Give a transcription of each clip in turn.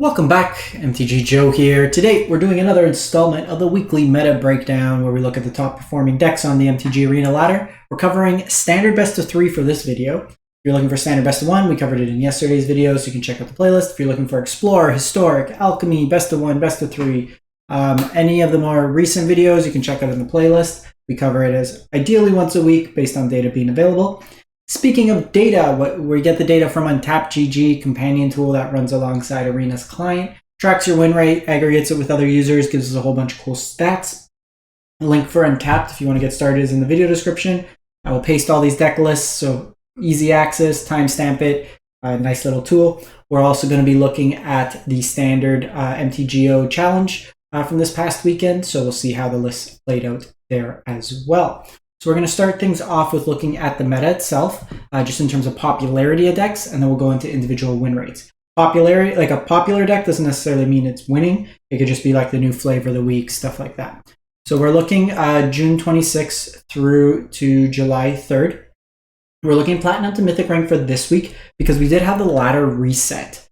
Welcome back, MTG Joe here. Today we're doing another installment of the weekly meta breakdown where we look at the top performing decks on the MTG Arena ladder. We're covering Standard Best of 3 for this video. If you're looking for Standard Best of 1, we covered it in yesterday's video, so you can check out the playlist. If you're looking for Explorer, Historic, Alchemy, Best of 1, Best of 3, any of the more recent videos, you can check out in the playlist. We cover it as ideally once a week based on data being available. Speaking of data, we get the data from UntapedGG, companion tool that runs alongside Arena's client, tracks your win rate, aggregates it with other users, gives us a whole bunch of cool stats. A link for Untapped if you want to get started is in the video description. I will paste all these deck lists, so easy access, timestamp it, nice little tool. We're also going to be looking at the standard MTGO challenge from this past weekend, so we'll see how the list played out there as well. So we're going to start things off with looking at the meta itself, just in terms of popularity of decks, and then we'll go into individual win rates. Popularity, like a popular deck doesn't necessarily mean it's winning. It could just be like the new flavor of the week, stuff like that. So we're looking June 26th through to July 3rd. We're looking Platinum to Mythic rank for this week because we did have the ladder reset.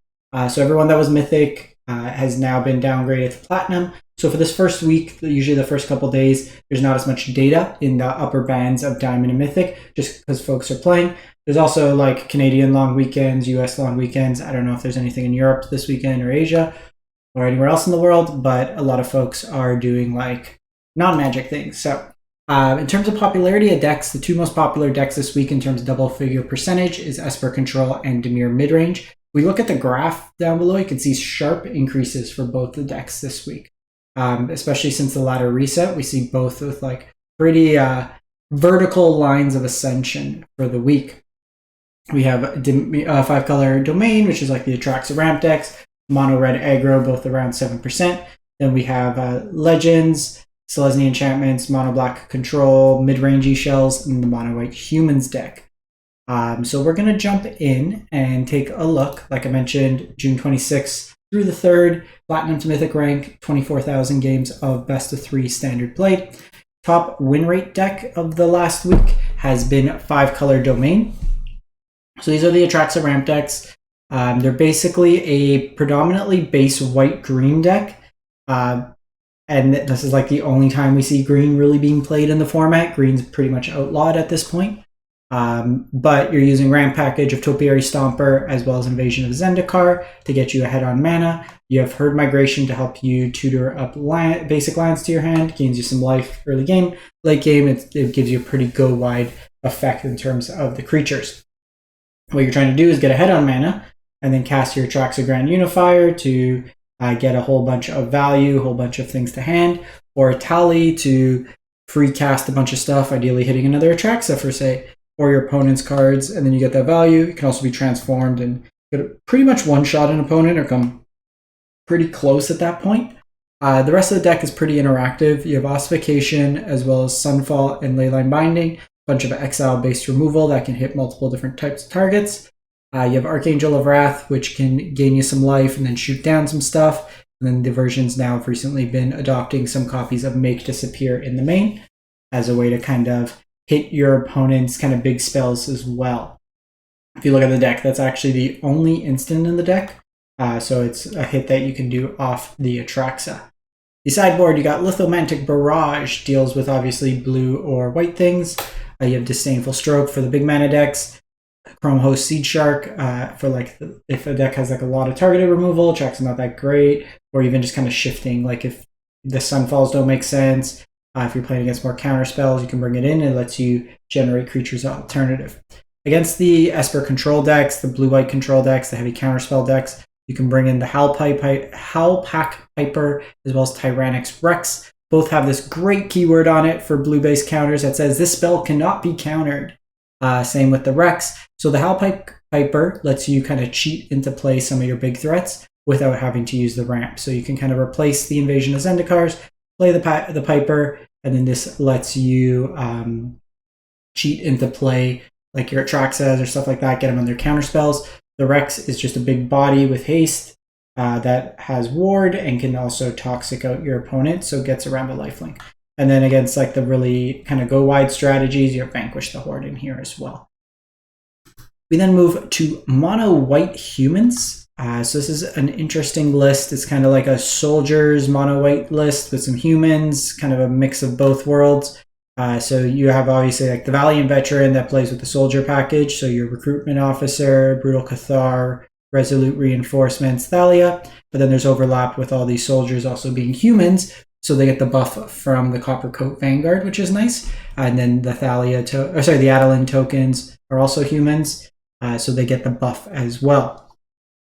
So everyone that was Mythic has now been downgraded to Platinum. So for this first week, usually the first couple days, there's not as much data in the upper bands of Diamond and Mythic, just because folks are playing. There's also like Canadian long weekends, US long weekends. I don't know if there's anything in Europe this weekend or Asia or anywhere else in the world, but a lot of folks are doing like non-magic things. So in terms of popularity of decks, the two most popular decks this week in terms of double figure percentage is Esper Control and Dimir Midrange. We look at the graph down below, you can see sharp increases for both the decks this week. Especially since the ladder reset, we see both with like pretty vertical lines of ascension for the week. We have 5-color Domain, which is like the Atraxa ramp decks, Mono Red Aggro, both around 7%. Then we have Legends, Selesnya Enchantments, Mono Black Control, Mid-rangey Shells, and the Mono White Humans deck. So we're going to jump in and take a look. Like I mentioned, June 26th through the 3rd, Platinum to Mythic rank, 24,000 games of best of 3 standard played. Top win rate deck of the last week has been 5-color Domain. So these are the Atraxa ramp decks. They're basically a predominantly base white-green deck. And this is like the only time we see green really being played in the format. Green's pretty much outlawed at this point. But you're using Ramp Package of Topiary Stomper as well as Invasion of Zendikar to get you ahead on mana. You have Herd Migration to help you tutor up basic lands to your hand, gains you some life early game. Late game, it gives you a pretty go-wide effect in terms of the creatures. What you're trying to do is get ahead on mana and then cast your Atraxa Grand Unifier to get a whole bunch of value, a whole bunch of things to hand, or a Tally to free cast a bunch of stuff, ideally hitting another Atraxa for, say, or your opponent's cards, and then you get that value. It can also be transformed and pretty much one-shot an opponent or come pretty close at that point. The rest of the deck is pretty interactive. You have Ossification as well as Sunfall and Leyline Binding, a bunch of exile-based removal that can hit multiple different types of targets. You have Archangel of Wrath, which can gain you some life and then shoot down some stuff. And then the versions now have recently been adopting some copies of Make Disappear in the main as a way to kind of hit your opponent's kind of big spells as well. If you look at the deck, that's actually the only instant in the deck. So it's a hit that you can do off the Atraxa. The sideboard, you got Lithomantic Barrage, deals with obviously blue or white things. You have Disdainful Stroke for the big mana decks. Chrome Host Seed Shark for like if a deck has like a lot of targeted removal, Atraxa not that great, or even just kind of shifting, like if the Sunfalls don't make sense. If you're playing against more counter spells, you can bring it in and it lets you generate creatures alternative. Against the Esper Control decks, the blue-white control decks, the heavy counterspell decks, you can bring in the Howlpack Piper as well as Tyrannix Rex. Both have this great keyword on it for blue-based counters that says this spell cannot be countered. Same with the Rex. So the Howlpack Piper lets you kind of cheat into play some of your big threats without having to use the ramp. So you can kind of replace the Invasion of Zendikars, play the Piper, and then this lets you cheat into play like your Atraxas or stuff like that, get them on their counter spells. The Rex is just a big body with haste that has ward and can also toxic out your opponent, so it gets around the lifelink. And then against like the really kind of go wide strategies, you have Vanquish the Horde in here as well. We then move to Mono White Humans. So this is an interesting list. It's kind of like a soldiers mono white list with some humans, kind of a mix of both worlds. So you have obviously like the Valiant Veteran that plays with the soldier package. So your recruitment officer, Brutal Cathar, Resolute Reinforcements, Thalia. But then there's overlap with all these soldiers also being humans. So they get the buff from the Copper Coat Vanguard, which is nice. And then the the Adeline tokens are also humans. So they get the buff as well.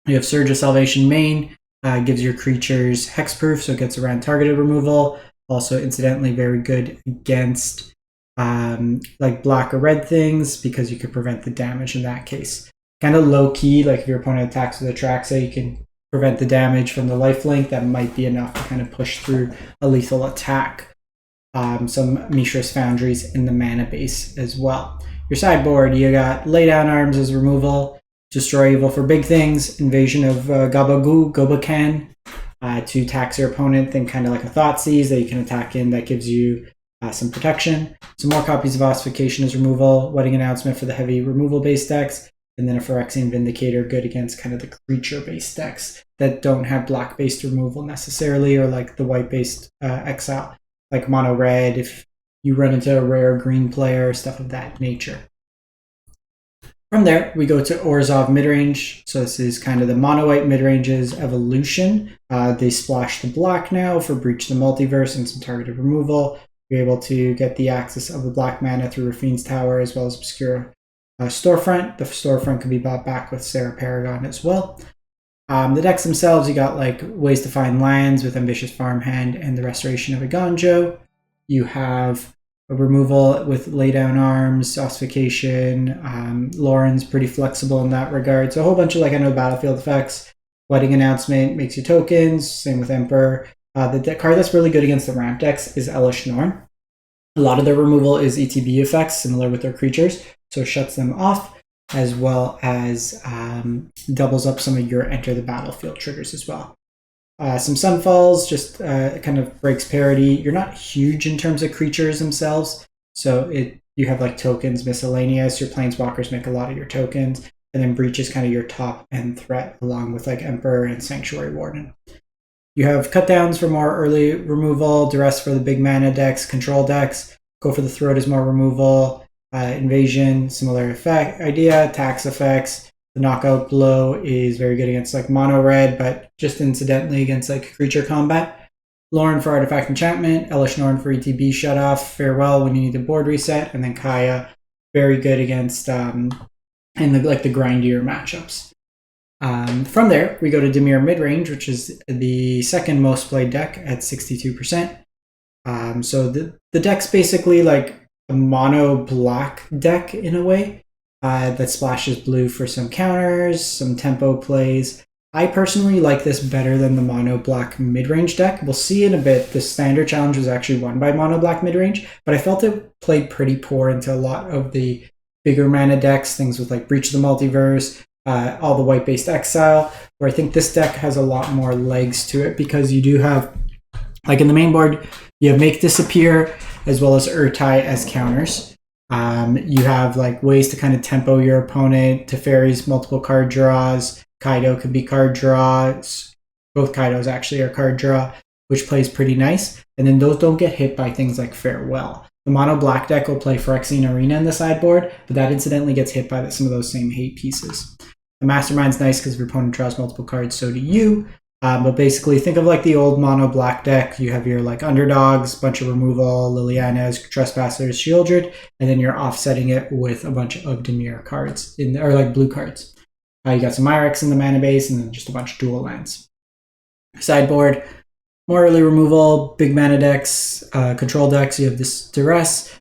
You have Surge of Salvation main, gives your creatures hexproof, so it gets around targeted removal. Also, incidentally, very good against like black or red things because you could prevent the damage in that case. Kind of low key, like if your opponent attacks with Atraxa, you can prevent the damage from the lifelink. That might be enough to kind of push through a lethal attack. Some Mishra's Foundries in the mana base as well. Your sideboard, you got Lay Down Arms as removal. Destroy Evil for big things, Invasion of Gobakan, to tax your opponent, think kind of like a Thoughtseize that you can attack in that gives you some protection. Some more copies of Ossification as removal, Wedding Announcement for the heavy removal-based decks, and then a Phyrexian Vindicator good against kind of the creature-based decks that don't have black-based removal necessarily, or like the white-based exile, like mono red if you run into a rare green player, stuff of that nature. From there, we go to Orzhov Midrange. So this is kind of the mono-white midrange's evolution. They splash the black now for Breach the Multiverse and some targeted removal. You're able to get the access of the black mana through Rafine's Tower as well as Obscura Storefront. The Storefront can be bought back with Sarah Paragon as well. The decks themselves, you got like ways to find lands with Ambitious Farmhand and the Restoration of Iganjo. You have a removal with Lay Down Arms, Ossification. Lauren's pretty flexible in that regard. So a whole bunch of like end of battlefield effects. Wedding Announcement makes you tokens. Same with Emperor. The card that's really good against the ramp decks is Elish Norn. A lot of their removal is ETB effects, similar with their creatures. So it shuts them off, as well as doubles up some of your enter the battlefield triggers as well. Some Sunfalls just kind of breaks parity. You're not huge in terms of creatures themselves, so you have like tokens miscellaneous. Your Planeswalkers make a lot of your tokens, and then Breach is kind of your top end threat, along with like Emperor and Sanctuary Warden. You have cutdowns for more early removal, Duress for the big mana decks, control decks. Go for the Throat is more removal. Invasion, similar effect idea. Tax effects. The Knockout Blow is very good against like mono red, but just incidentally against like creature combat. Lauren for Artifact Enchantment, Elish Norn for ETB Shut Off, Farewell when you need the board reset, and then Kaya, very good against in the grindier matchups. From there, we go to Dimir Midrange, which is the second most played deck at 62%. So the deck's basically like a mono black deck in a way. That splashes blue for some counters, some tempo plays. I personally like this better than the mono black midrange deck. We'll see in a bit. The standard challenge was actually won by mono black midrange, but I felt it played pretty poor into a lot of the bigger mana decks, things with like Breach of the Multiverse, all the white-based exile, where I think this deck has a lot more legs to it because you do have, like in the main board, you have Make Disappear as well as Urtai as counters. You have like ways to kind of tempo your opponent. Teferi's multiple card draws. Kaido could be card draws. Both Kaidos actually are card draw, which plays pretty nice. And then those don't get hit by things like Farewell. The mono black deck will play Phyrexian Arena in the sideboard, but that incidentally gets hit by some of those same hate pieces. The Mastermind's nice because if your opponent draws multiple cards, so do you. But basically, think of like the old mono black deck. You have your like underdogs, bunch of removal, Liliana's, Trespassers, Shieldred, and then you're offsetting it with a bunch of Dimir cards or like blue cards. You got some Myrex in the mana base, and then just a bunch of dual lands. Sideboard, more early removal, big mana decks, control decks. You have this Duress,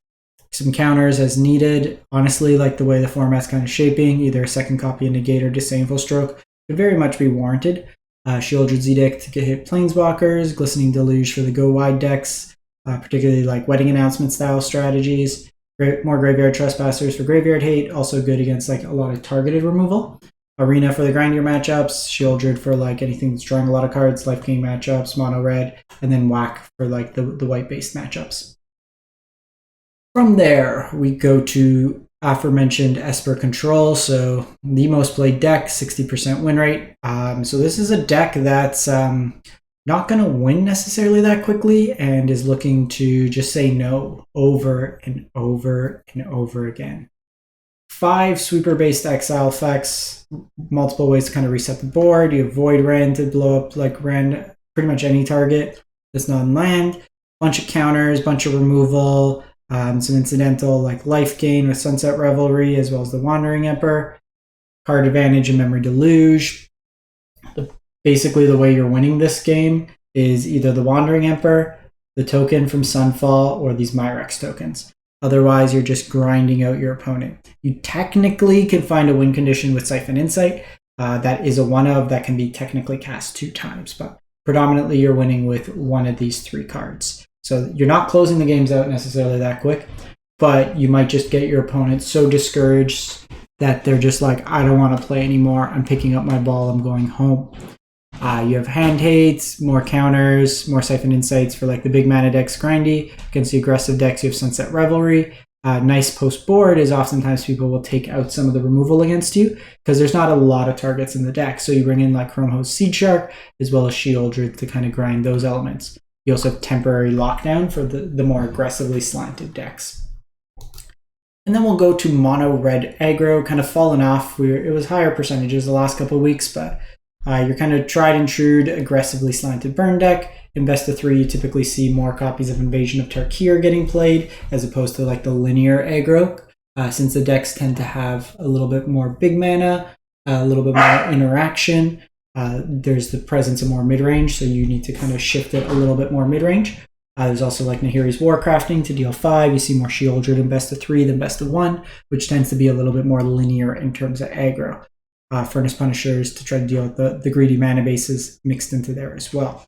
some counters as needed. Honestly, like the way the format's kind of shaping, either a second copy of Negate or Disdainful Stroke could very much be warranted. Shieldred's Edict to get hit Planeswalkers, Glistening Deluge for the go wide decks, particularly like Wedding Announcement style strategies. More Graveyard Trespassers for graveyard hate, also good against like a lot of targeted removal. Arena for the grindier matchups, Shieldred for like anything that's drawing a lot of cards, life gain matchups, mono red, and then Whack for like the white based matchups. From there, we go to aforementioned Esper Control, so the most played deck, 60% win rate. So this is a deck that's not going to win necessarily that quickly and is looking to just say no over and over and over again. 5 sweeper-based exile effects, multiple ways to kind of reset the board. You have Void Rend to blow up like Rend pretty much any target that's not in land. Bunch of counters, bunch of removal, some incidental like life gain with Sunset Revelry, as well as the Wandering Emperor, card advantage and Memory Deluge. Basically, the way you're winning this game is either the Wandering Emperor, the token from Sunfall, or these Myrex tokens. Otherwise, you're just grinding out your opponent. You technically can find a win condition with Siphon Insight. That is a 1-of that can be technically cast 2 times, but predominantly you're winning with one of these 3 cards. So you're not closing the games out necessarily that quick, but you might just get your opponent so discouraged that they're just like, I don't want to play anymore. I'm picking up my ball. I'm going home. You have hand hates, more counters, more Siphon Insights for like the big mana decks grindy. Against the aggressive decks, you have Sunset Revelry. Nice post board is oftentimes people will take out some of the removal against you because there's not a lot of targets in the deck. So you bring in like Chrome Host Seed Shark as well as Shieldred to kind of grind those elements. You also have temporary lockdown for the more aggressively slanted decks. And then we'll go to mono red aggro, kind of fallen off. It was higher percentages the last couple of weeks, but you're kind of tried and true aggressively slanted burn deck. In best of 3, you typically see more copies of Invasion of Tarkir getting played as opposed to like the linear aggro, since the decks tend to have a little bit more big mana, a little bit more interaction. There's the presence of more mid-range, so you need to kind of shift it a little bit more mid-range. There's also like Nahiri's Warcrafting to deal 5. You see more Shieldred in best of 3 than best of 1, which tends to be a little bit more linear in terms of aggro. Furnace Punishers to try to deal with the greedy mana bases mixed into there as well.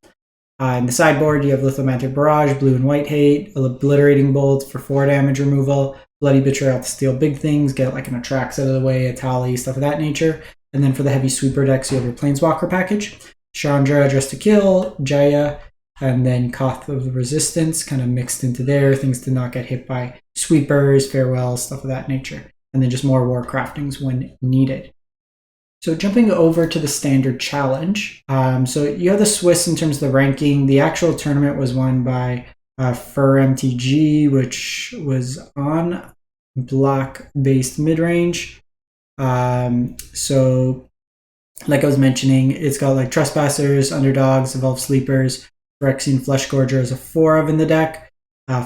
In the sideboard, you have Lithomantic Barrage, Blue and White Hate, Obliterating Bolt for 4 damage removal, Bloody Betrayal to steal big things, get like an Atrax out of the way, a Tali, stuff of that nature. And then for the heavy sweeper decks, you have your Planeswalker package, Chandra, Dress to Kill, Jaya, and then Koth of the Resistance kind of mixed into there, things to not get hit by sweepers, farewells, stuff of that nature. And then just more Warcraftings when needed. So jumping over to the standard challenge, so you have the Swiss in terms of the ranking. The actual tournament was won by Fur MTG, which was on black-based mid-range. So like I was mentioning, it's got like Trespassers, Underdogs, Evolved Sleepers, Phyrexian Fleshgorger is a 4-of in the deck,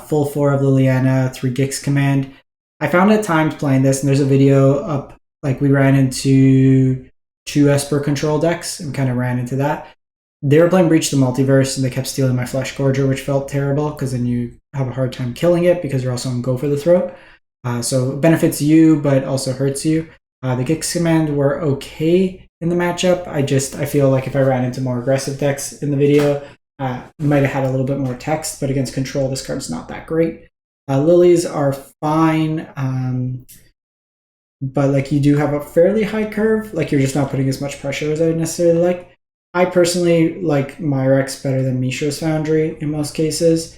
full 4 of Liliana, 3 Gix Command. I found at times playing this, and there's a video up. Like we ran into 2 Esper Control decks and kind of ran into that. They were playing Breach the Multiverse and they kept stealing my Fleshgorger, which felt terrible because then you have a hard time killing it because you're also on Go for the Throat. So it benefits you, but also hurts you. The Gix Command were okay in the matchup. I feel like if I ran into more aggressive decks in the video, might have had a little bit more text, but against Control, this card's not that great. Lilies are fine. But like you do have a fairly high curve, like you're just not putting as much pressure as I would necessarily like. I personally like Myrex better than Mishra's Foundry in most cases,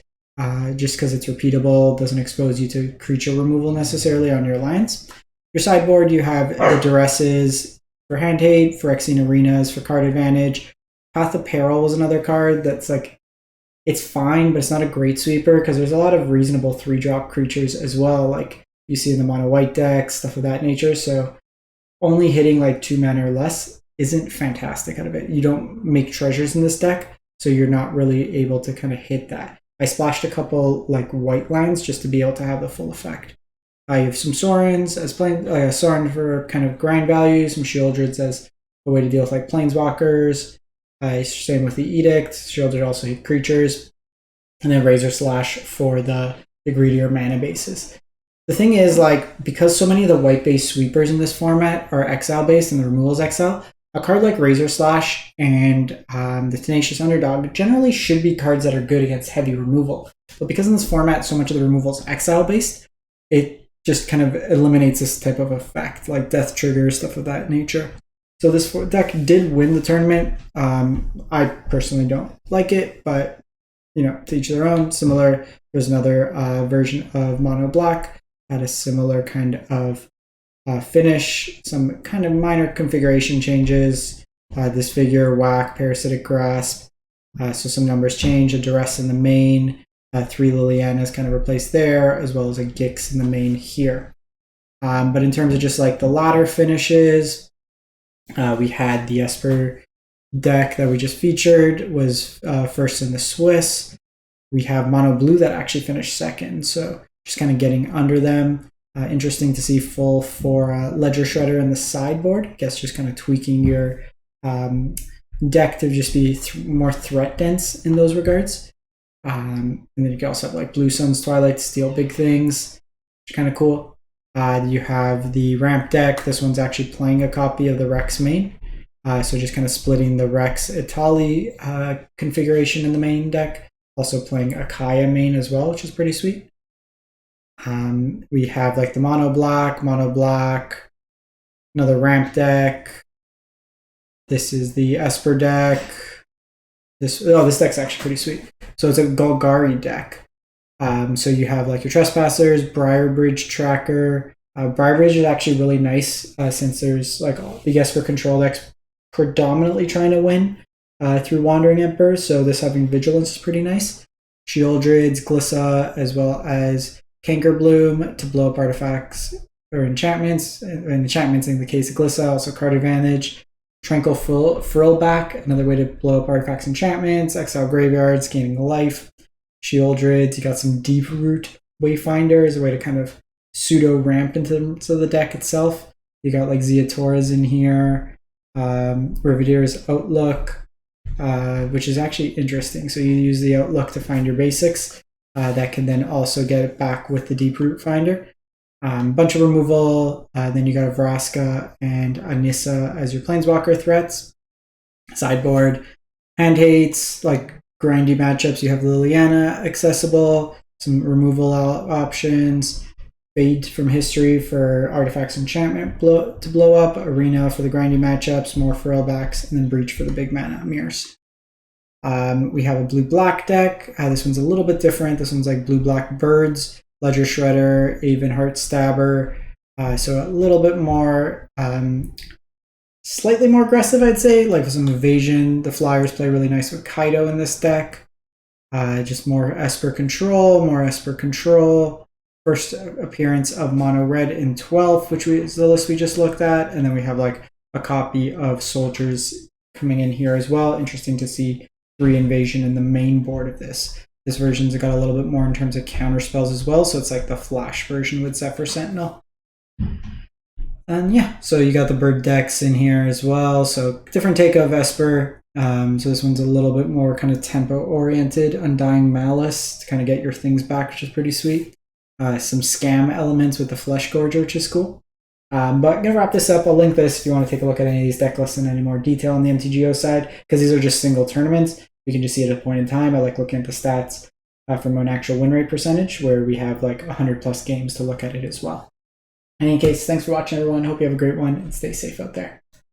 just because it's repeatable, doesn't expose you to creature removal necessarily on your lands. Your sideboard, you have the Duresses for hand hate, Phyrexian Arenas for card advantage. Path of Peril was another card that's like, it's fine, but it's not a great sweeper because there's a lot of reasonable 3-drop creatures as well, like you see in the mono white deck, stuff of that nature. So only hitting like 2 mana or less isn't fantastic out of it. You don't make treasures in this deck, so you're not really able to kind of hit that. I splashed a couple like white lands just to be able to have the full effect. You have some Sorens as Soren for kind of grind value, some Shieldreds as a way to deal with like Planeswalkers. Same with the Edict. Shieldred also hit creatures. And then Razor Slash for the greedier mana bases. The thing is, like, because so many of the white-based sweepers in this format are exile-based and the removal's exile, a card like Razor Slash and the Tenacious Underdog generally should be cards that are good against heavy removal. But because in this format so much of the removal is exile-based, it just kind of eliminates this type of effect, like Death Trigger, stuff of that nature. So this deck did win the tournament. I personally don't like it, but, you know, to each their own. Similar, there's another version of Mono Black had a similar kind of finish, some kind of minor configuration changes. This figure, whack, parasitic grasp, so some numbers change, a duress in the main, 3 Liliana's kind of replaced there, as well as a Gix in the main here. But in terms of just like the ladder finishes, we had the Esper deck that we just featured was first in the Swiss. We have mono blue that actually finished second, so just kind of getting under them. Interesting to see full for Ledger Shredder in the sideboard. I guess just kind of tweaking your deck to just be more threat dense in those regards. And then you can also have like Blue Sun's Twilight Steel big things, which is kind of cool. You have the ramp deck. This one's actually playing a copy of the Rex main. So just kind of splitting the Rex Itali configuration in the main deck. Also playing a Kaya main as well, which is pretty sweet. We have like the mono black, another ramp deck. This is the Esper deck. This deck's actually pretty sweet. So it's a Golgari deck. So you have like your Trespassers, Briarbridge Tracker. Briarbridge is actually really nice since there's like the Esper Control decks predominantly trying to win through Wandering Emperor. So this having Vigilance is pretty nice. Shieldrids, Glissa, as well as Cankerbloom to blow up artifacts or enchantments. And enchantments in the case of Glissa, also card advantage. Tranquil Frillback, another way to blow up artifacts, enchantments. Exile Graveyards, gaining life. Shieldrids, you got some Deep Root Wayfinder as a way to kind of pseudo ramp into the deck itself. You got like Ziatoras in here. Riveteer's Outlook, which is actually interesting. So you use the Outlook to find your basics. That can then also get it back with the Deep Root Finder. Bunch of removal. Then you got a Vraska and a Nissa as your Planeswalker threats. Sideboard. Hand hates, like grindy matchups. You have Liliana accessible. Some removal options. Fade from History for artifacts enchantment to blow up. Arena for the grindy matchups. More Frillbacks. And then Breach for the big mana mirrors. We have a blue-black deck. This one's a little bit different. This one's like blue-black birds. Ledger Shredder, Avenheart Stabber, so a little bit more, slightly more aggressive, I'd say, like some evasion. The Flyers play really nice with Kaido in this deck. Just more Esper Control, First appearance of Mono Red in 12th, which is the list we just looked at, and then we have like a copy of Soldiers coming in here as well. Interesting to see 3 Invasion in the main board of this. This version's got a little bit more in terms of counter spells as well, so it's like the Flash version with Zephyr Sentinel. And yeah, so you got the bird decks in here as well, so different take of Esper. So this one's a little bit more kind of tempo-oriented, Undying Malice to kind of get your things back, which is pretty sweet. Some scam elements with the Flesh Gorger, which is cool. But I'm going to wrap this up. I'll link this if you want to take a look at any of these deck lists in any more detail on the MTGO side, because these are just single tournaments. You can just see at a point in time. I like looking at the stats from an actual win rate percentage, where we have like 100 plus games to look at it as well. In any case, thanks for watching, everyone. Hope you have a great one and stay safe out there.